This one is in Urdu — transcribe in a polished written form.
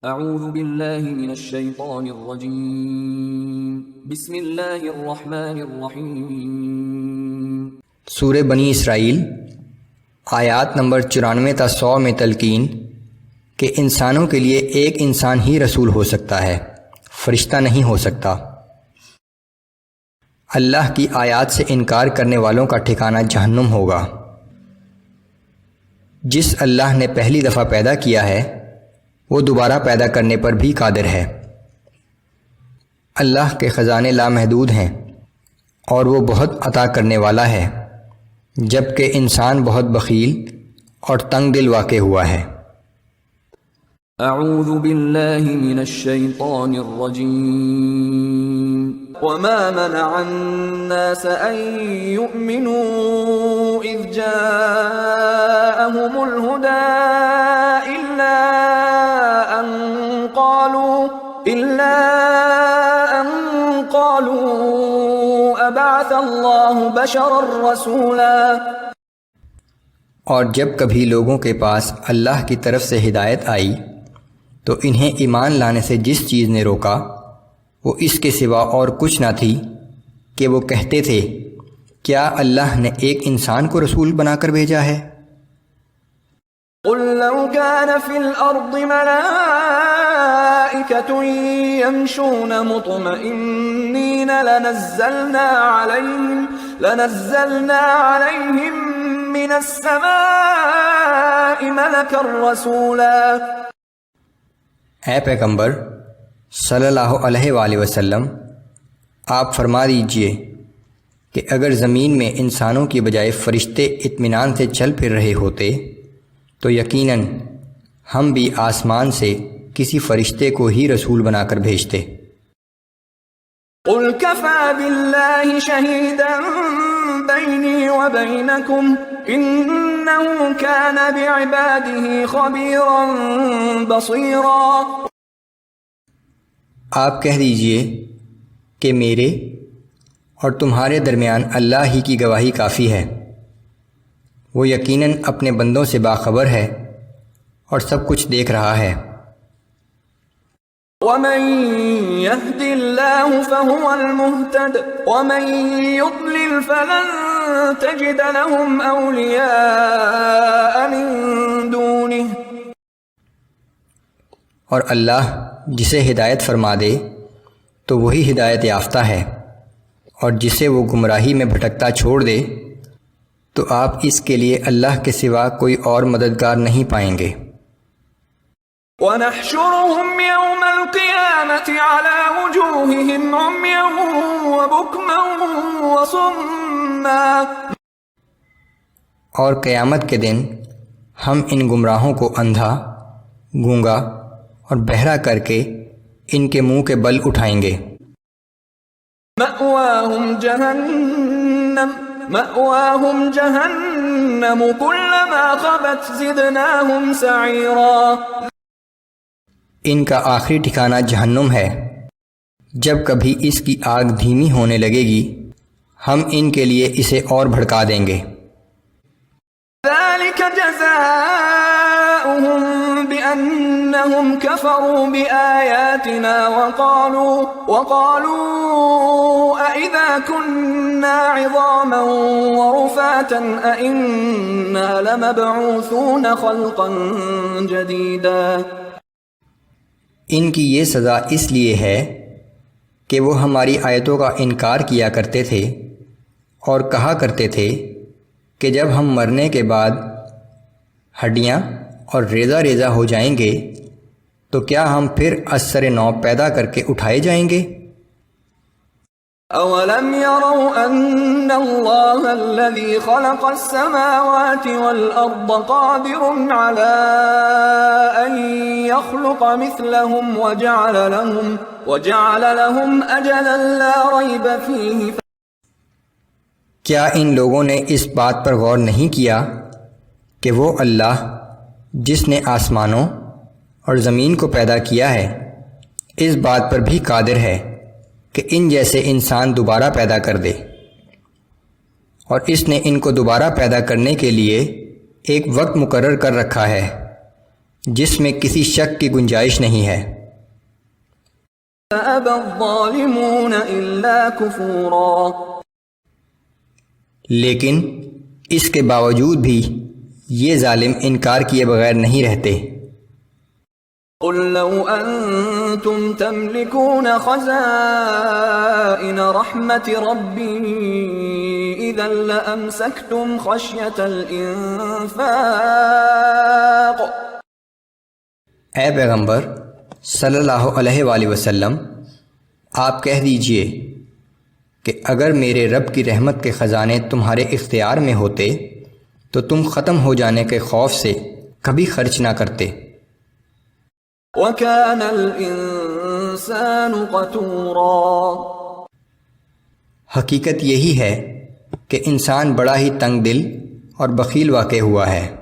اعوذ باللہ من الشیطان الرجیم بسم اللہ الرحمن الرحیم۔ سورہ بنی اسرائیل آیات نمبر 94 تا 100 میں تلقین کہ انسانوں کے لیے ایک انسان ہی رسول ہو سکتا ہے، فرشتہ نہیں ہو سکتا۔ اللہ کی آیات سے انکار کرنے والوں کا ٹھکانہ جہنم ہوگا۔ جس اللہ نے پہلی دفعہ پیدا کیا ہے وہ دوبارہ پیدا کرنے پر بھی قادر ہے۔ اللہ کے خزانے لامحدود ہیں اور وہ بہت عطا کرنے والا ہے، جبکہ انسان بہت بخیل اور تنگ دل واقع ہوا ہے۔ اعوذ باللہ من الشیطان الرجیم۔ وما منع الناس ان يؤمنوا اذ جاءهم الهدى الا ان قالوا ابعث اللہ بشرا رسولا۔ اور جب کبھی لوگوں کے پاس اللہ کی طرف سے ہدایت آئی تو انہیں ایمان لانے سے جس چیز نے روکا وہ اس کے سوا اور کچھ نہ تھی کہ وہ کہتے تھے کیا اللہ نے ایک انسان کو رسول بنا کر بھیجا ہے؟ قل لو كان في الأرض ملائكة يمشون مطمئنين لنزلنا عليهم من السماء ملكا رسولا۔ اے پیغمبر صلی اللہ علیہ وآلہ وسلم، آپ فرما دیجئے کہ اگر زمین میں انسانوں کی بجائے فرشتے اطمینان سے چل پھر رہے ہوتے تو یقیناً ہم بھی آسمان سے کسی فرشتے کو ہی رسول بنا کر بھیجتے۔ قل كفى بالله شهيدا بيني وبينكم إنه كان بعباده خبيرا بصيرا۔ آپ کہہ دیجئے کہ میرے اور تمہارے درمیان اللہ ہی کی گواہی کافی ہے، وہ یقیناً اپنے بندوں سے باخبر ہے اور سب کچھ دیکھ رہا ہے۔ وَمَن يَهْدِ اللَّهُ فَهُوَ الْمُهْتَدِ وَمَن يُضْلِلْ فَلَن تَجِدَ لَهُمْ أَوْلِيَاءَ مِن دُونِهِ۔ اور اللہ جسے ہدایت فرما دے تو وہی ہدایت یافتہ ہے، اور جسے وہ گمراہی میں بھٹکتا چھوڑ دے تو آپ اس کے لیے اللہ کے سوا کوئی اور مددگار نہیں پائیں گے۔ وَنَحْشُرُهُمْ يَوْمَ الْقِيَامَةِ عَلَى وُجُوهِهِمْ عُمْيًا وَبُكْمًا وَصُمًّا۔ اور قیامت کے دن ہم ان گمراہوں کو اندھا، گونگا اور بہرا کر کے ان کے منہ کے بل اٹھائیں گے۔ مأواهم جہنم كلما خبت زدناهم سعیرا۔ ان کا آخری ٹھکانہ جہنم ہے، جب کبھی اس کی آگ دھیمی ہونے لگے گی ہم ان کے لیے اسے اور بھڑکا دیں گے۔ ذلك جزاؤهم بأنهم كفروا بآياتنا وقالوا أئذا كنا عظاما ورفاتا أئنا لمبعوثون خلقا جديدا۔ ان کی یہ سزا اس لیے ہے کہ وہ ہماری آیتوں کا انکار کیا کرتے تھے اور کہا کرتے تھے کہ جب ہم مرنے کے بعد ہڈیاں اور ریزہ ریزہ ہو جائیں گے تو کیا ہم پھر از سر نو پیدا کر کے اٹھائے جائیں گے؟ اولم يروا ان اللہ الذي خلق السماوات والارض قادر على ان يخلق مثلهم وجعل لهم اجلا لا ریب فیہ۔ کیا ان لوگوں نے اس بات پر غور نہیں کیا کہ وہ اللہ جس نے آسمانوں اور زمین کو پیدا کیا ہے اس بات پر بھی قادر ہے کہ ان جیسے انسان دوبارہ پیدا کر دے، اور اس نے ان کو دوبارہ پیدا کرنے کے لیے ایک وقت مقرر کر رکھا ہے جس میں کسی شک کی گنجائش نہیں ہے۔ فأبى الظالمون إلا كفورا، لیکن اس کے باوجود بھی یہ ظالم انکار کیے بغیر نہیں رہتے۔ قل لو أنتم تملكون خزائن رحمة ربي إذا لأمسكتم خشية الإنفاق۔ اے پیغمبر صلی اللہ علیہ وآلہ وسلم، آپ کہہ دیجئے کہ اگر میرے رب کی رحمت کے خزانے تمہارے اختیار میں ہوتے تو تم ختم ہو جانے کے خوف سے کبھی خرچ نہ کرتے۔ وَكَانَ الْإِنسَانُ قَتُورًا، حقیقت یہی ہے کہ انسان بڑا ہی تنگ دل اور بخیل واقع ہوا ہے۔